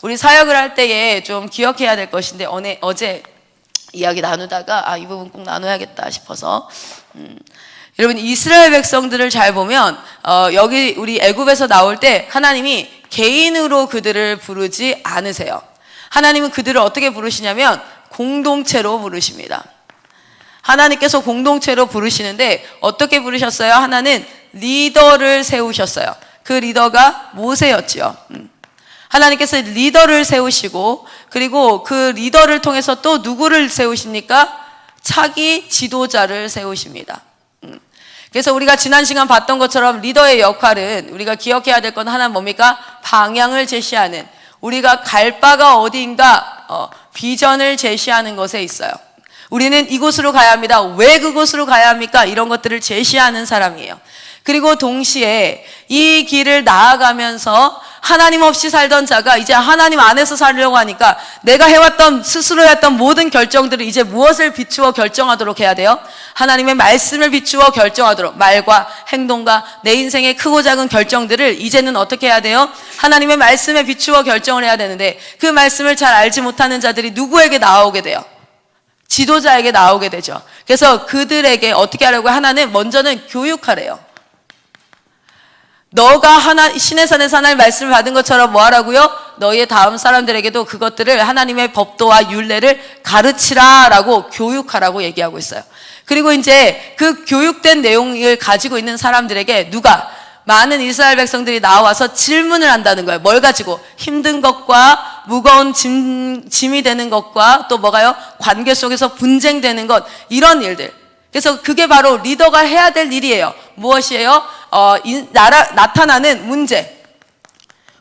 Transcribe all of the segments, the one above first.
우리 사역을 할 때에 좀 기억해야 될 것인데 어제 이야기 나누다가 이 부분 꼭 나눠야겠다 싶어서 여러분 이스라엘 백성들을 잘 보면 여기 우리 애굽에서 나올 때 하나님이 개인으로 그들을 부르지 않으세요. 하나님은 그들을 어떻게 부르시냐면 공동체로 부르십니다. 하나님께서 공동체로 부르시는데 어떻게 부르셨어요? 하나는 리더를 세우셨어요. 그 리더가 모세였지요. 하나님께서 리더를 세우시고 그리고 그 리더를 통해서 또 누구를 세우십니까? 차기 지도자를 세우십니다. 그래서 우리가 지난 시간 봤던 것처럼 리더의 역할은 우리가 기억해야 될 건 하나는 뭡니까? 방향을 제시하는, 우리가 갈 바가 어디인가 비전을 제시하는 것에 있어요. 우리는 이곳으로 가야 합니다. 왜 그곳으로 가야 합니까? 이런 것들을 제시하는 사람이에요. 그리고 동시에 이 길을 나아가면서 하나님 없이 살던 자가 이제 하나님 안에서 살려고 하니까 내가 해왔던 스스로 했던 모든 결정들을 이제 무엇을 비추어 결정하도록 해야 돼요? 하나님의 말씀을 비추어 결정하도록, 말과 행동과 내 인생의 크고 작은 결정들을 이제는 어떻게 해야 돼요? 하나님의 말씀에 비추어 결정을 해야 되는데 그 말씀을 잘 알지 못하는 자들이 누구에게 나오게 돼요? 지도자에게 나오게 되죠. 그래서 그들에게 어떻게 하려고 하나는 먼저는 교육하래요. 너가 신의 산에서 하나님의 말씀을 받은 것처럼 뭐 하라고요? 너희의 다음 사람들에게도 그것들을 하나님의 법도와 율례를 가르치라 라고 교육하라고 얘기하고 있어요. 그리고 이제 그 교육된 내용을 가지고 있는 사람들에게 누가? 많은 이스라엘 백성들이 나와서 질문을 한다는 거예요. 뭘 가지고? 힘든 것과 무거운 짐이 되는 것과 또 뭐가요? 관계 속에서 분쟁되는 것, 이런 일들. 그래서 그게 바로 리더가 해야 될 일이에요. 무엇이에요? 나타나는 문제.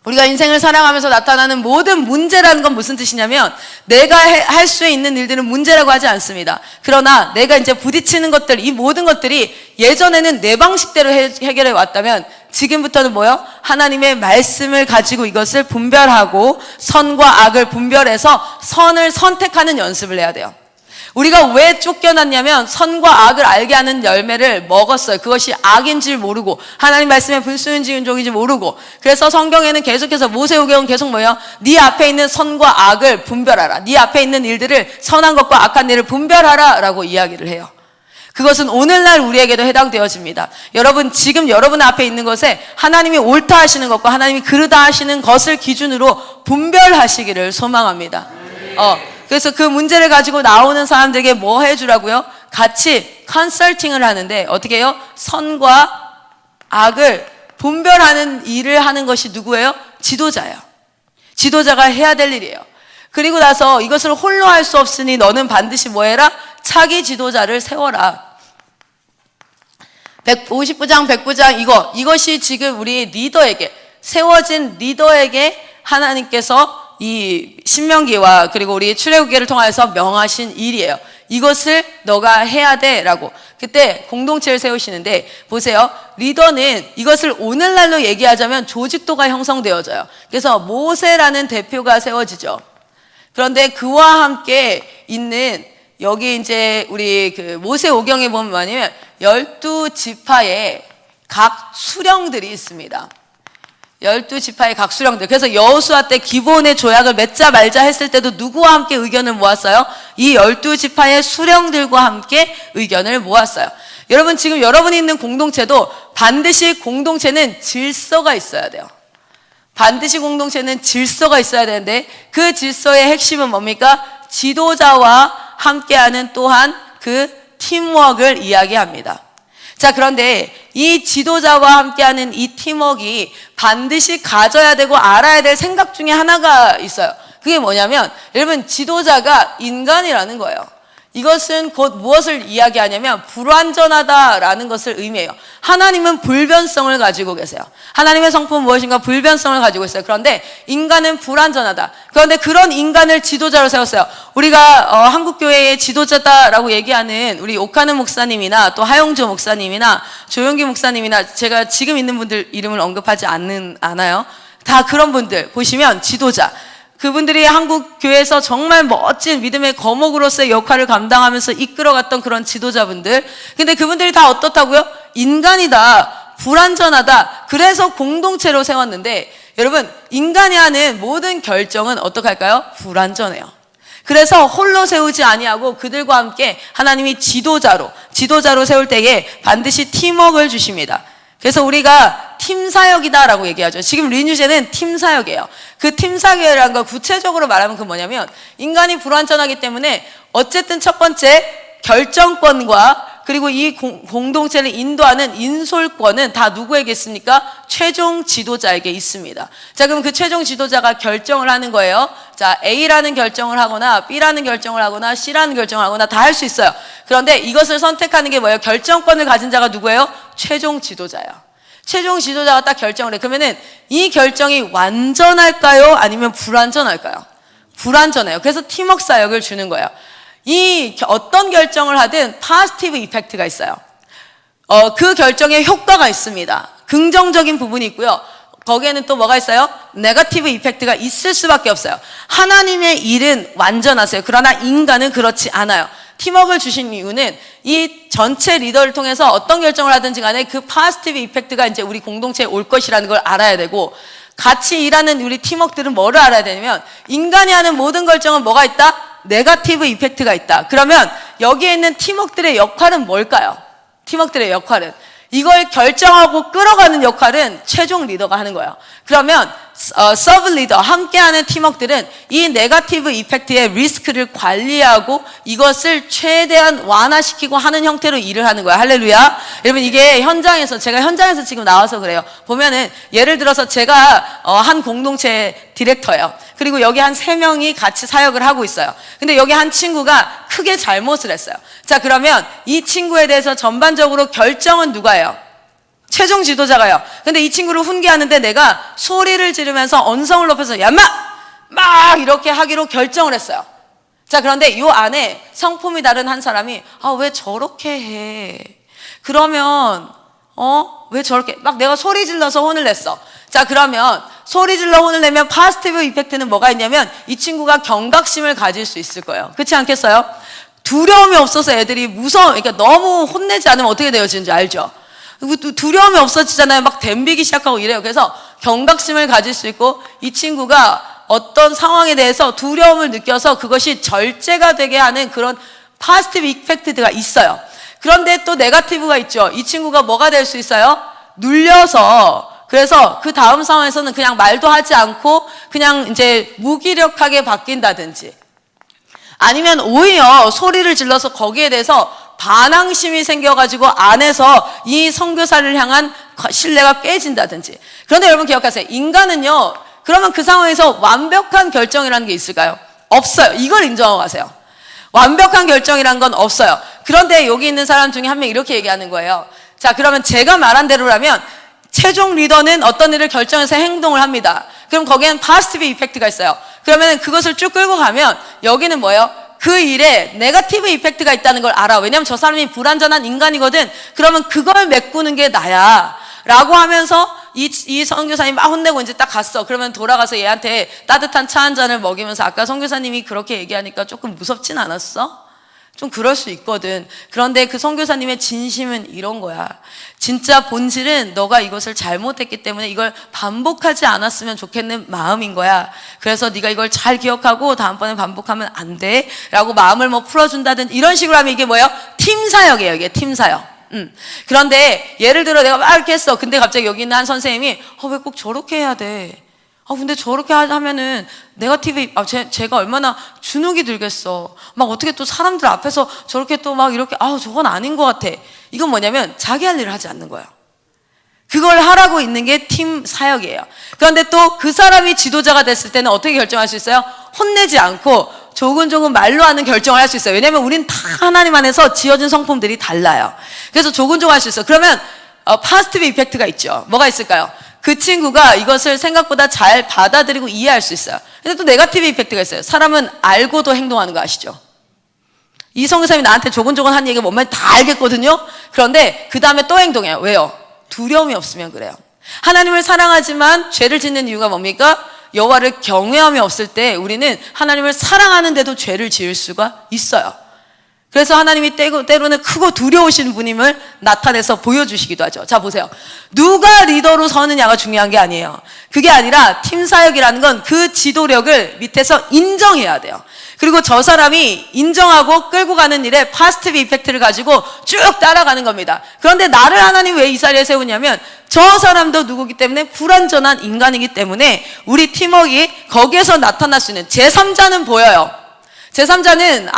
우리가 인생을 살아가면서 나타나는 모든 문제라는 건 무슨 뜻이냐면 내가 할 수 있는 일들은 문제라고 하지 않습니다. 그러나 내가 이제 부딪히는 것들, 이 모든 것들이 예전에는 내 방식대로 해결해 왔다면 지금부터는 뭐요? 하나님의 말씀을 가지고 이것을 분별하고 선과 악을 분별해서 선을 선택하는 연습을 해야 돼요. 우리가 왜 쫓겨났냐면 선과 악을 알게 하는 열매를 먹었어요. 그것이 악인지 모르고 하나님 말씀의 불순종인지 모르고. 그래서 성경에는 계속해서 모세오경은 계속 뭐예요? 네 앞에 있는 선과 악을 분별하라. 네 앞에 있는 일들을, 선한 것과 악한 일을 분별하라 라고 이야기를 해요. 그것은 오늘날 우리에게도 해당되어집니다. 여러분, 지금 여러분 앞에 있는 것에 하나님이 옳다 하시는 것과 하나님이 그르다 하시는 것을 기준으로 분별하시기를 소망합니다. 그래서 그 문제를 가지고 나오는 사람들에게 뭐 해주라고요? 같이 컨설팅을 하는데 어떻게 해요? 선과 악을 분별하는 일을 하는 것이 누구예요? 지도자예요. 지도자가 해야 될 일이에요. 그리고 나서 이것을 홀로 할 수 없으니 너는 반드시 뭐 해라? 차기 지도자를 세워라. 150부장, 100부장 이것이 지금 우리 리더에게, 세워진 리더에게 하나님께서 이 신명기와 그리고 우리 출애굽기를 통해서 명하신 일이에요. 이것을 너가 해야 돼 라고. 그때 공동체를 세우시는데 보세요. 리더는 이것을 오늘날로 얘기하자면 조직도가 형성되어져요. 그래서 모세라는 대표가 세워지죠. 그런데 그와 함께 있는 여기 이제 우리 그 모세오경에 보면 뭐냐면 12지파의 각 수령들이 있습니다. 12지파의 각 수령들. 그래서 여호수아 때 기본의 조약을 맺자 말자 했을 때도 누구와 함께 의견을 모았어요? 이 12지파의 수령들과 함께 의견을 모았어요. 여러분, 지금 여러분이 있는 공동체도 반드시 공동체는 질서가 있어야 돼요. 반드시 공동체는 질서가 있어야 되는데 그 질서의 핵심은 뭡니까? 지도자와 함께하는 또한 그 팀워크를 이야기합니다. 자, 그런데 이 지도자와 함께하는 이 팀워크가 반드시 가져야 되고 알아야 될 생각 중에 하나가 있어요. 그게 뭐냐면 여러분, 지도자가 인간이라는 거예요. 이것은 곧 무엇을 이야기하냐면 불완전하다라는 것을 의미해요. 하나님은 불변성을 가지고 계세요. 하나님의 성품은 무엇인가? 불변성을 가지고 있어요. 그런데 인간은 불완전하다. 그런데 그런 인간을 지도자로 세웠어요. 우리가 한국교회의 지도자다라고 얘기하는 우리 옥하는 목사님이나 또 하용조 목사님이나 조용기 목사님이나 제가 지금 있는 분들 이름을 언급하지 않아요. 다 그런 분들 보시면 지도자. 그분들이 한국 교회에서 정말 멋진 믿음의 거목으로서의 역할을 감당하면서 이끌어갔던 그런 지도자분들. 근데 그분들이 다 어떻다고요? 인간이다. 불완전하다. 그래서 공동체로 세웠는데 여러분 인간이 하는 모든 결정은 어떡할까요? 불완전해요. 그래서 홀로 세우지 아니하고 그들과 함께 하나님이 지도자로 세울 때에 반드시 팀워크를 주십니다. 그래서 우리가 팀사역이다라고 얘기하죠. 지금 리뉴제는 팀사역이에요. 그 팀사역이라는 거 구체적으로 말하면 그 뭐냐면 인간이 불완전하기 때문에 어쨌든 첫 번째 결정권과 그리고 이 공동체를 인도하는 인솔권은 다 누구에게 있습니까? 최종 지도자에게 있습니다. 자, 그럼 그 최종 지도자가 결정을 하는 거예요. 자, A라는 결정을 하거나 B라는 결정을 하거나 C라는 결정을 하거나 다 할 수 있어요. 그런데 이것을 선택하는 게 뭐예요? 결정권을 가진 자가 누구예요? 최종 지도자예요. 최종 지도자가 딱 결정을 해. 그러면은 이 결정이 완전할까요? 아니면 불완전할까요? 불완전해요. 그래서 팀워크 사역을 주는 거예요. 이 어떤 결정을 하든 파지티브 이펙트가 있어요. 그 결정에 효과가 있습니다. 긍정적인 부분이 있고요. 거기에는 또 뭐가 있어요? 네거티브 이펙트가 있을 수밖에 없어요. 하나님의 일은 완전하세요. 그러나 인간은 그렇지 않아요. 팀워크를 주신 이유는 이 전체 리더를 통해서 어떤 결정을 하든지 간에 그 파지티브 이펙트가 이제 우리 공동체에 올 것이라는 걸 알아야 되고, 같이 일하는 우리 팀워크들은 뭐를 알아야 되냐면 인간이 하는 모든 결정은 뭐가 있다? 네거티브 이펙트가 있다. 그러면 여기에 있는 팀워크들의 역할은 뭘까요? 팀워크들의 역할은 이걸 결정하고 끌어가는 역할은 최종 리더가 하는 거예요. 그러면 서브 리더, 함께하는 팀워크들은 이 네거티브 이펙트의 리스크를 관리하고 이것을 최대한 완화시키고 하는 형태로 일을 하는 거예요. 할렐루야. 여러분 이게 제가 현장에서 지금 나와서 그래요. 보면은 예를 들어서 제가 한 공동체 디렉터예요. 그리고 여기 한 3명이 같이 사역을 하고 있어요. 근데 여기 한 친구가 크게 잘못을 했어요. 자, 그러면 이 친구에 대해서 전반적으로 결정은 누가 해요? 최종 지도자가요. 근데 이 친구를 훈계하는데 내가 소리를 지르면서 언성을 높여서 야마! 막 이렇게 하기로 결정을 했어요. 자, 그런데 이 안에 성품이 다른 한 사람이 왜 저렇게 해? 그러면 왜 저렇게 막 내가 소리 질러서 혼을 냈어. 자, 그러면 소리 질러 혼을 내면 파지티브 이펙트는 뭐가 있냐면 이 친구가 경각심을 가질 수 있을 거예요. 그렇지 않겠어요? 두려움이 없어서 애들이 그러니까 너무 혼내지 않으면 어떻게 되어지는지 알죠? 두려움이 없어지잖아요. 막 덤비기 시작하고 이래요. 그래서 경각심을 가질 수 있고 이 친구가 어떤 상황에 대해서 두려움을 느껴서 그것이 절제가 되게 하는 그런 파지티브 이펙트가 있어요. 그런데 또 네거티브가 있죠. 이 친구가 뭐가 될 수 있어요? 눌려서, 그래서 그 다음 상황에서는 그냥 말도 하지 않고 그냥 이제 무기력하게 바뀐다든지, 아니면 오히려 소리를 질러서 거기에 대해서 반항심이 생겨가지고 안에서 이 선교사를 향한 신뢰가 깨진다든지. 그런데 여러분 기억하세요. 인간은요, 그러면 그 상황에서 완벽한 결정이라는 게 있을까요? 없어요. 이걸 인정하고 가세요. 완벽한 결정이란 건 없어요. 그런데 여기 있는 사람 중에 한 명 이렇게 얘기하는 거예요. 자, 그러면 제가 말한 대로라면 최종 리더는 어떤 일을 결정해서 행동을 합니다. 그럼 거기에는 파지티브 이펙트가 있어요. 그러면 그것을 쭉 끌고 가면 여기는 뭐예요? 그 일에 네거티브 이펙트가 있다는 걸 알아. 왜냐면 저 사람이 불완전한 인간이거든. 그러면 그걸 메꾸는 게 나야 라고 하면서 이 선교사님 막 혼내고 이제 딱 갔어. 그러면 돌아가서 얘한테 따뜻한 차 한 잔을 먹이면서 아까 선교사님이 그렇게 얘기하니까 조금 무섭진 않았어? 좀 그럴 수 있거든. 그런데 그 선교사님의 진심은 이런 거야. 진짜 본질은 너가 이것을 잘못했기 때문에 이걸 반복하지 않았으면 좋겠는 마음인 거야. 그래서 네가 이걸 잘 기억하고 다음번에 반복하면 안 돼 라고 마음을 풀어준다든 이런 식으로 하면 이게 뭐예요? 팀사역이에요. 이게 팀사역. 그런데 예를 들어 내가 막 이렇게 했어. 근데 갑자기 여기 있는 한 선생님이 왜 꼭 저렇게 해야 돼? 근데 저렇게 하면은 네거티브, 제가 얼마나 주눅이 들겠어. 막 어떻게 또 사람들 앞에서 저렇게 또 막 이렇게, 저건 아닌 것 같아. 이건 뭐냐면 자기 할 일을 하지 않는 거예요. 그걸 하라고 있는 게 팀 사역이에요. 그런데 또 그 사람이 지도자가 됐을 때는 어떻게 결정할 수 있어요? 혼내지 않고 조근조근 말로 하는 결정을 할 수 있어요. 왜냐면 우린 다 하나님 안에서 지어진 성품들이 달라요. 그래서 조근조근 할 수 있어요. 그러면 파지티브 이펙트가 있죠. 뭐가 있을까요? 그 친구가 이것을 생각보다 잘 받아들이고 이해할 수 있어요. 근데 또 네거티브 이펙트가 있어요. 사람은 알고도 행동하는 거 아시죠? 이 선교사님이 나한테 조곤조곤 한 얘기가 뭔 말인지 다 알겠거든요. 그런데 그 다음에 또 행동해요. 왜요? 두려움이 없으면 그래요. 하나님을 사랑하지만 죄를 짓는 이유가 뭡니까? 여호와를 경외함이 없을 때 우리는 하나님을 사랑하는데도 죄를 지을 수가 있어요. 그래서 하나님이 때로는 크고 두려우신 분임을 나타내서 보여주시기도 하죠. 자, 보세요. 누가 리더로 서느냐가 중요한 게 아니에요. 그게 아니라 팀 사역이라는 건 그 지도력을 밑에서 인정해야 돼요. 그리고 저 사람이 인정하고 끌고 가는 일에 파스티브 이펙트를 가지고 쭉 따라가는 겁니다. 그런데 나를 하나님 왜 이 자리에 세우냐면 저 사람도 누구기 때문에 불완전한 인간이기 때문에 우리 팀워크가 거기에서 나타날 수 있는 제3자는 보여요. 제3자는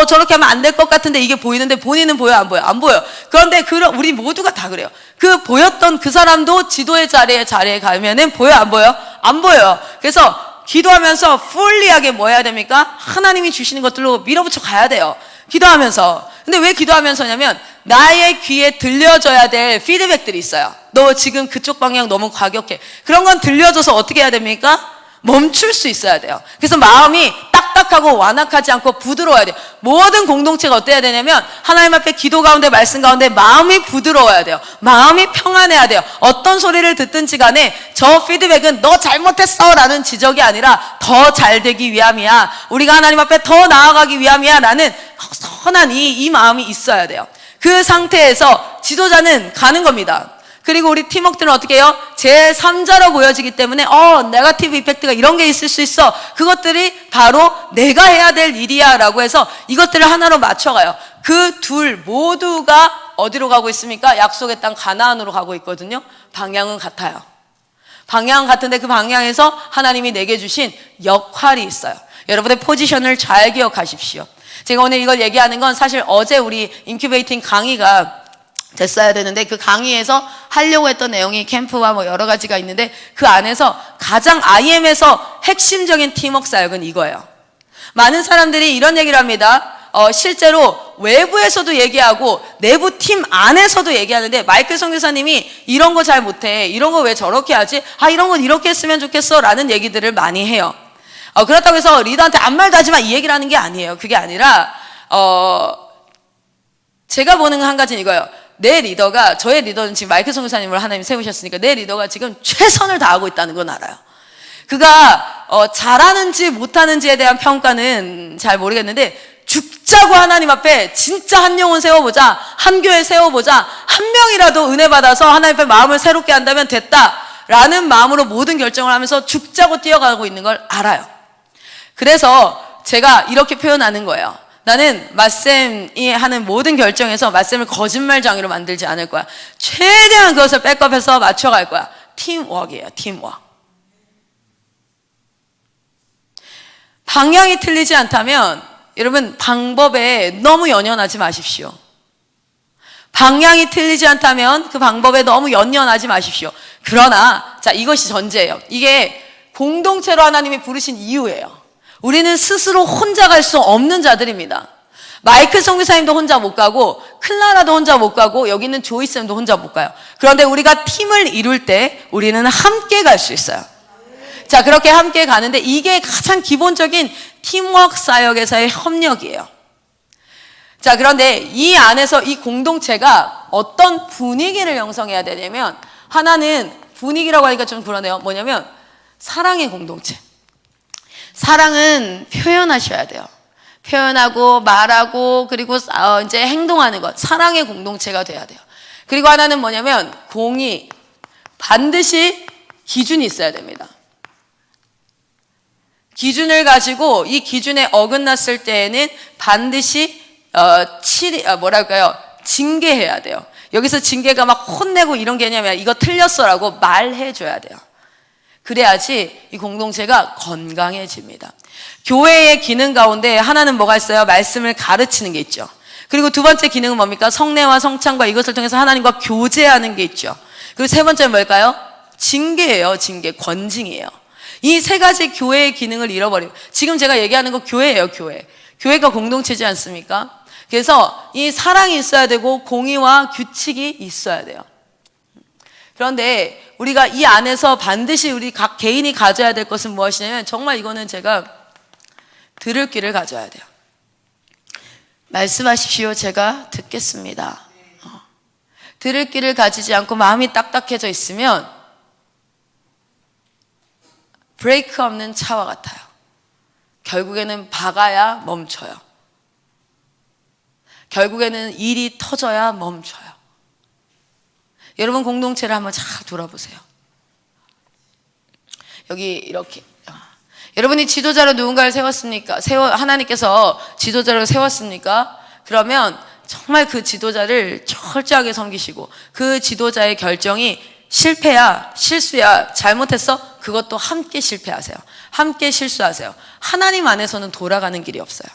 저렇게 하면 안 될 것 같은데 이게 보이는데 본인은 보여 안 보여? 안 보여. 그런데 우리 모두가 다 그래요. 그 보였던 그 사람도 지도의 자리에 가면은 보여 안 보여? 안 보여요. 그래서 기도하면서 풀리하게 뭐 해야 됩니까? 하나님이 주시는 것들로 밀어붙여 가야 돼요. 기도하면서. 근데 왜 기도하면서냐면 나의 귀에 들려줘야 될 피드백들이 있어요. 너 지금 그쪽 방향 너무 과격해. 그런 건 들려줘서 어떻게 해야 됩니까? 멈출 수 있어야 돼요. 그래서 마음이 딱딱하고 완악하지 않고 부드러워야 돼요. 모든 공동체가 어때야 되냐면 하나님 앞에 기도 가운데 말씀 가운데 마음이 부드러워야 돼요. 마음이 평안해야 돼요. 어떤 소리를 듣든지 간에 저 피드백은 너 잘못했어 라는 지적이 아니라 더 잘 되기 위함이야. 우리가 하나님 앞에 더 나아가기 위함이야 라는 선한 이 마음이 있어야 돼요. 그 상태에서 지도자는 가는 겁니다. 그리고 우리 팀워크들은 어떻게 해요? 제3자로 보여지기 때문에 네거티브 이펙트가 이런 게 있을 수 있어. 그것들이 바로 내가 해야 될 일이야 라고 해서 이것들을 하나로 맞춰가요. 그 둘 모두가 어디로 가고 있습니까? 약속의 땅 가나안으로 가고 있거든요. 방향은 같아요. 방향은 같은데 그 방향에서 하나님이 내게 주신 역할이 있어요. 여러분의 포지션을 잘 기억하십시오. 제가 오늘 이걸 얘기하는 건 사실 어제 우리 인큐베이팅 강의가 됐어야 되는데 그 강의에서 하려고 했던 내용이 캠프와 뭐 여러 가지가 있는데 그 안에서 가장 IM에서 핵심적인 팀워크 사역은 이거예요. 많은 사람들이 이런 얘기를 합니다. 실제로 외부에서도 얘기하고 내부 팀 안에서도 얘기하는데 마이클 선교사님이 이런 거 잘 못해. 이런 거 왜 저렇게 하지? 이런 건 이렇게 했으면 좋겠어 라는 얘기들을 많이 해요. 그렇다고 해서 리더한테 아무 말도 하지 마 이 얘기를 하는 게 아니에요. 그게 아니라 제가 보는 한 가지는 이거예요. 내 리더가, 저의 리더는 지금 마이클 선교사님을 하나님 세우셨으니까 내 리더가 지금 최선을 다하고 있다는 건 알아요. 그가 잘하는지 못하는지에 대한 평가는 잘 모르겠는데 죽자고 하나님 앞에 진짜 한 영혼 세워보자, 한 교회 세워보자, 한 명이라도 은혜 받아서 하나님 앞에 마음을 새롭게 한다면 됐다라는 마음으로 모든 결정을 하면서 죽자고 뛰어가고 있는 걸 알아요. 그래서 제가 이렇게 표현하는 거예요. 나는 맞쌤이 하는 모든 결정에서 맞쌤을 거짓말쟁이로 만들지 않을 거야. 최대한 그것을 백업해서 맞춰갈 거야. 팀워크예요. 팀워크. 방향이 틀리지 않다면 여러분 방법에 너무 연연하지 마십시오. 방향이 틀리지 않다면 그 방법에 너무 연연하지 마십시오. 그러나 자 이것이 전제예요. 이게 공동체로 하나님이 부르신 이유예요. 우리는 스스로 혼자 갈 수 없는 자들입니다. 마이클 선교사님도 혼자 못 가고 클라라도 혼자 못 가고 여기 있는 조이쌤도 혼자 못 가요. 그런데 우리가 팀을 이룰 때 우리는 함께 갈 수 있어요. 자, 그렇게 함께 가는데 이게 가장 기본적인 팀워크 사역에서의 협력이에요. 자, 그런데 이 안에서 이 공동체가 어떤 분위기를 형성해야 되냐면 하나는 분위기라고 하니까 좀 그러네요. 뭐냐면 사랑의 공동체. 사랑은 표현하셔야 돼요. 표현하고 말하고 그리고 이제 행동하는 것. 사랑의 공동체가 돼야 돼요. 그리고 하나는 뭐냐면 공의. 반드시 기준이 있어야 됩니다. 기준을 가지고 이 기준에 어긋났을 때에는 반드시 징계해야 돼요. 여기서 징계가 막 혼내고 이런 개념이 아니라 이거 틀렸어라고 말해줘야 돼요. 그래야지 이 공동체가 건강해집니다. 교회의 기능 가운데 하나는 뭐가 있어요? 말씀을 가르치는 게 있죠. 그리고 두 번째 기능은 뭡니까? 성례와 성찬과 이것을 통해서 하나님과 교제하는 게 있죠. 그리고 세 번째는 뭘까요? 징계예요. 징계, 권징이에요. 이 세 가지 교회의 기능을 잃어버리고 지금 제가 얘기하는 거 교회예요. 교회. 교회가 공동체지 않습니까? 그래서 이 사랑이 있어야 되고 공의와 규칙이 있어야 돼요. 그런데 우리가 이 안에서 반드시 우리 각 개인이 가져야 될 것은 무엇이냐면 정말 이거는 제가 들을 귀를 가져야 돼요. 말씀하십시오. 제가 듣겠습니다. 들을 귀를 가지지 않고 마음이 딱딱해져 있으면 브레이크 없는 차와 같아요. 결국에는 박아야 멈춰요. 결국에는 일이 터져야 멈춰요. 여러분 공동체를 한번 잘 돌아보세요. 여기 이렇게 여러분이 지도자로 누군가를 세웠습니까? 하나님께서 지도자로 세웠습니까? 그러면 정말 그 지도자를 철저하게 섬기시고 그 지도자의 결정이 실패야 실수야 잘못했어? 그것도 함께 실패하세요. 함께 실수하세요. 하나님 안에서는 돌아가는 길이 없어요.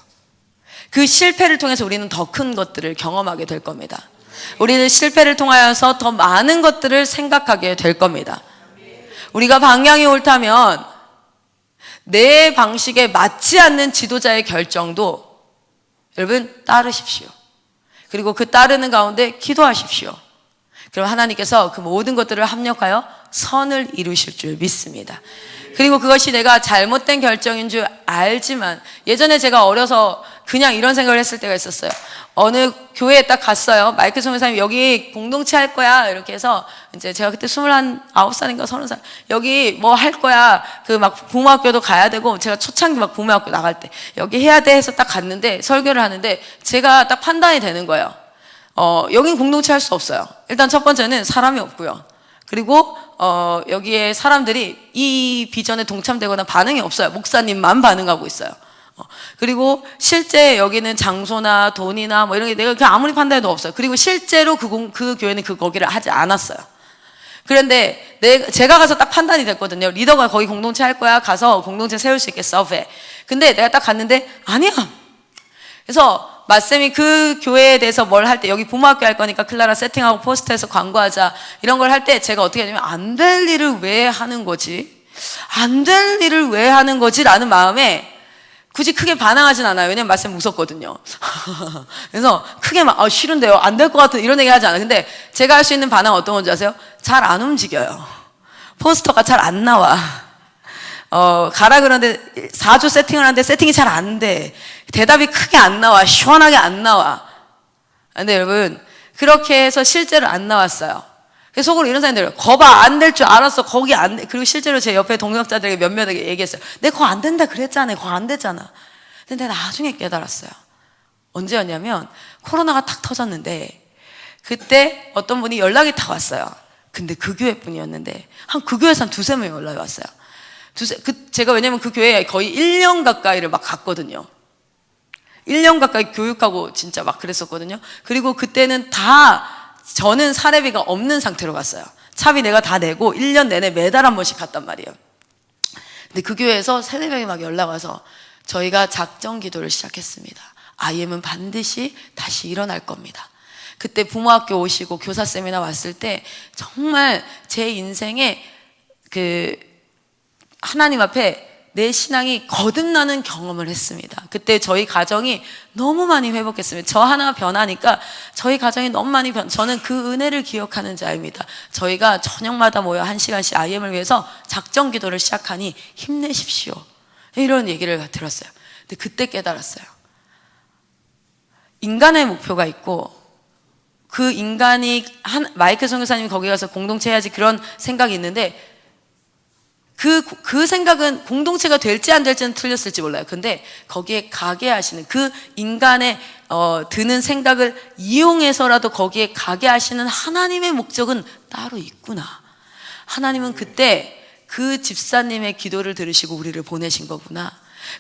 그 실패를 통해서 우리는 더 큰 것들을 경험하게 될 겁니다. 우리는 실패를 통하여서 더 많은 것들을 생각하게 될 겁니다. 우리가 방향이 옳다면 내 방식에 맞지 않는 지도자의 결정도 여러분 따르십시오. 그리고 그 따르는 가운데 기도하십시오. 그럼 하나님께서 그 모든 것들을 합력하여 선을 이루실 줄 믿습니다. 그리고 그것이 내가 잘못된 결정인 줄 알지만 예전에 제가 어려서 그냥 이런 생각을 했을 때가 있었어요. 어느 교회에 딱 갔어요. 마이클 선교사님 여기 공동체 할 거야 이렇게 해서 이제 제가 그때 29살인가 30살 여기 뭐 할 거야 그 막 부모학교도 가야 되고 제가 초창기 막 부모학교 나갈 때 여기 해야 돼 해서 딱 갔는데 설교를 하는데 제가 딱 판단이 되는 거예요. 여긴 공동체 할 수 없어요. 일단 첫 번째는 사람이 없고요. 그리고 여기에 사람들이 이 비전에 동참되거나 반응이 없어요. 목사님만 반응하고 있어요. 그리고 실제 여기는 장소나 돈이나 뭐 이런 게 내가 그냥 아무리 판단해도 없어요. 그리고 실제로 그 교회는 거기를 하지 않았어요. 그런데 제가 가서 딱 판단이 됐거든요. 리더가 거기 공동체 할 거야. 가서 공동체 세울 수 있겠어. 근데 내가 딱 갔는데 아니야. 그래서 마쌤이 그 교회에 대해서 뭘 할 때 여기 부모학교 할 거니까 클라라 세팅하고 포스터에서 광고하자 이런 걸 할 때 제가 어떻게 하냐면 안 될 일을 왜 하는 거지? 안 될 일을 왜 하는 거지? 라는 마음에 굳이 크게 반항하진 않아요. 왜냐면 마쌤 무섭거든요. 그래서 크게 막 싫은데요. 안 될 것 같은 이런 얘기 하지 않아요. 근데 제가 할 수 있는 반항은 어떤 건지 아세요? 잘 안 움직여요. 포스터가 잘 안 나와. 가라 그러는데 4조 세팅을 하는데 세팅이 잘 안 돼. 대답이 크게 안 나와. 시원하게 안 나와. 근데 여러분 그렇게 해서 실제로 안 나왔어요. 그래서 속으로 이런 사람들이 거봐 안 될 줄 알았어. 거기 안 돼. 그리고 실제로 제 옆에 동역자들에게 몇몇에게 얘기했어요. 내 거 안 된다 그랬잖아. 거 안 되잖아. 근데 나중에 깨달았어요. 언제였냐면 코로나가 탁 터졌는데 그때 어떤 분이 연락이 탁 왔어요. 근데 그 교회 분이었는데 그 교회에서 한 두세 명이 연락이 왔어요. 제가 왜냐면 그 교회에 거의 1년 가까이를 막 갔거든요. 1년 가까이 교육하고 진짜 막 그랬었거든요. 그리고 그때는 저는 사례비가 없는 상태로 갔어요. 차비 내가 다 내고 1년 내내 매달 한 번씩 갔단 말이에요. 근데 그 교회에서 세네 명이 막 연락 와서 저희가 작정 기도를 시작했습니다. IM은 반드시 다시 일어날 겁니다. 그때 부모학교 오시고 교사 세미나 왔을 때 정말 제 인생에 하나님 앞에 내 신앙이 거듭나는 경험을 했습니다. 그때 저희 가정이 너무 많이 회복했습니다. 저 하나 변하니까 저희 가정이 너무 많이 저는 그 은혜를 기억하는 자입니다. 저희가 저녁마다 모여 1시간씩 IM을 위해서 작정 기도를 시작하니 힘내십시오. 이런 얘기를 들었어요. 근데 그때 깨달았어요. 인간의 목표가 있고 그 인간이 마이클 선교사님이 거기 가서 공동체 해야지 그런 생각이 있는데 그 생각은 공동체가 될지 안 될지는 틀렸을지 몰라요. 근데 거기에 가게 하시는 그 인간의 드는 생각을 이용해서라도 거기에 가게 하시는 하나님의 목적은 따로 있구나. 하나님은 그때 그 집사님의 기도를 들으시고 우리를 보내신 거구나.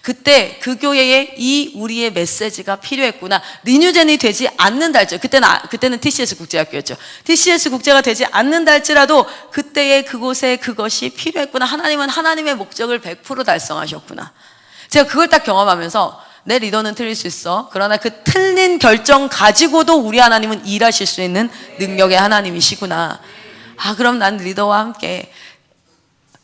그때 그 교회에 우리의 메시지가 필요했구나. 리뉴젠이 되지 않는다 할지라도 그때는 TCS 국제학교였죠. TCS 국제가 되지 않는다 할지라도 그때의 그곳에 그것이 필요했구나. 하나님은 하나님의 목적을 100% 달성하셨구나. 제가 그걸 딱 경험하면서 내 리더는 틀릴 수 있어. 그러나 그 틀린 결정 가지고도 우리 하나님은 일하실 수 있는 능력의 하나님이시구나. 그럼 난 리더와 함께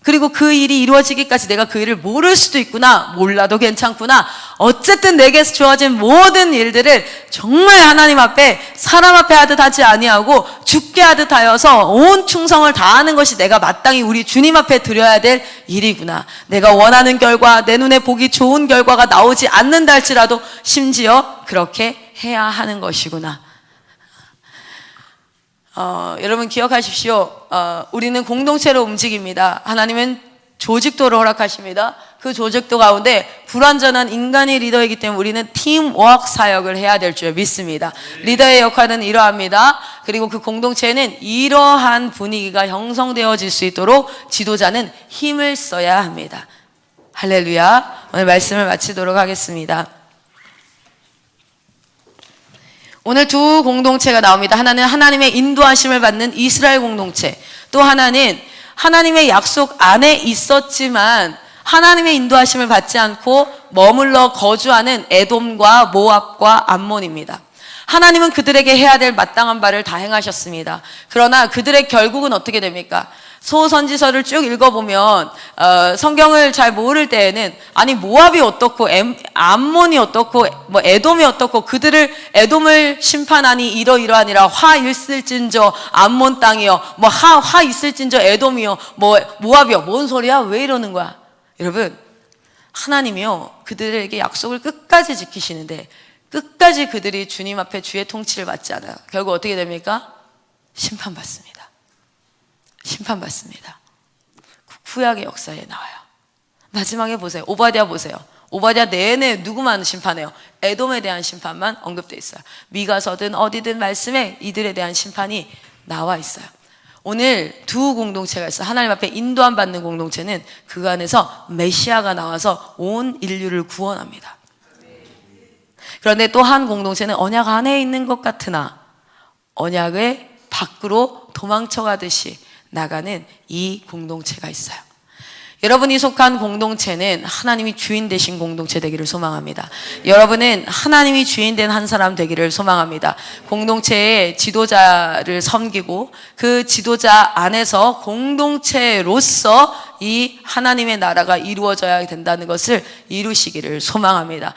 그리고 그 일이 이루어지기까지 내가 그 일을 모를 수도 있구나. 몰라도 괜찮구나. 어쨌든 내게서 주어진 모든 일들을 정말 하나님 앞에 사람 앞에 하듯 하지 아니하고 죽게 하듯 하여서 온 충성을 다하는 것이 내가 마땅히 우리 주님 앞에 드려야 될 일이구나. 내가 원하는 결과, 내 눈에 보기 좋은 결과가 나오지 않는다 할지라도 심지어 그렇게 해야 하는 것이구나. 여러분 기억하십시오. 우리는 공동체로 움직입니다. 하나님은 조직도를 허락하십니다. 그 조직도 가운데 불완전한 인간이 리더이기 때문에 우리는 팀워크 사역을 해야 될 줄 믿습니다. 리더의 역할은 이러합니다. 그리고 그 공동체에는 이러한 분위기가 형성되어질 수 있도록 지도자는 힘을 써야 합니다. 할렐루야. 오늘 말씀을 마치도록 하겠습니다. 오늘 두 공동체가 나옵니다. 하나는 하나님의 인도하심을 받는 이스라엘 공동체, 또 하나는 하나님의 약속 안에 있었지만 하나님의 인도하심을 받지 않고 머물러 거주하는 에돔과 모압과 암몬입니다. 하나님은 그들에게 해야 될 마땅한 바를 다 행하셨습니다. 그러나 그들의 결국은 어떻게 됩니까? 소선지서를 쭉 읽어보면 성경을 잘 모를 때에는 아니 모압이 어떻고 암몬이 어떻고 뭐 에돔이 어떻고 그들을 에돔을 심판하니 이러이러하니라 화 있을진저 암몬 땅이요 뭐 화 있을진저 에돔이요 뭐 모압이요 뭔 소리야 왜 이러는 거야? 여러분 하나님이요 그들에게 약속을 끝까지 지키시는데 끝까지 그들이 주님 앞에 주의 통치를 받지 않아요. 결국 어떻게 됩니까? 심판받습니다. 심판받습니다. 구약의 역사에 나와요. 마지막에 보세요. 오바댜 보세요. 오바댜 내내 누구만 심판해요? 에돔에 대한 심판만 언급되어 있어요. 미가서든 어디든 말씀에 이들에 대한 심판이 나와 있어요. 오늘 두 공동체가 있어요. 하나님 앞에 인도함 받는 공동체는 그 안에서 메시아가 나와서 온 인류를 구원합니다. 그런데 또 한 공동체는 언약 안에 있는 것 같으나 언약의 밖으로 도망쳐가듯이 나가는 이 공동체가 있어요. 여러분이 속한 공동체는 하나님이 주인 되신 공동체 되기를 소망합니다. 여러분은 하나님이 주인 된 한 사람 되기를 소망합니다. 공동체의 지도자를 섬기고 그 지도자 안에서 공동체로서 이 하나님의 나라가 이루어져야 된다는 것을 이루시기를 소망합니다.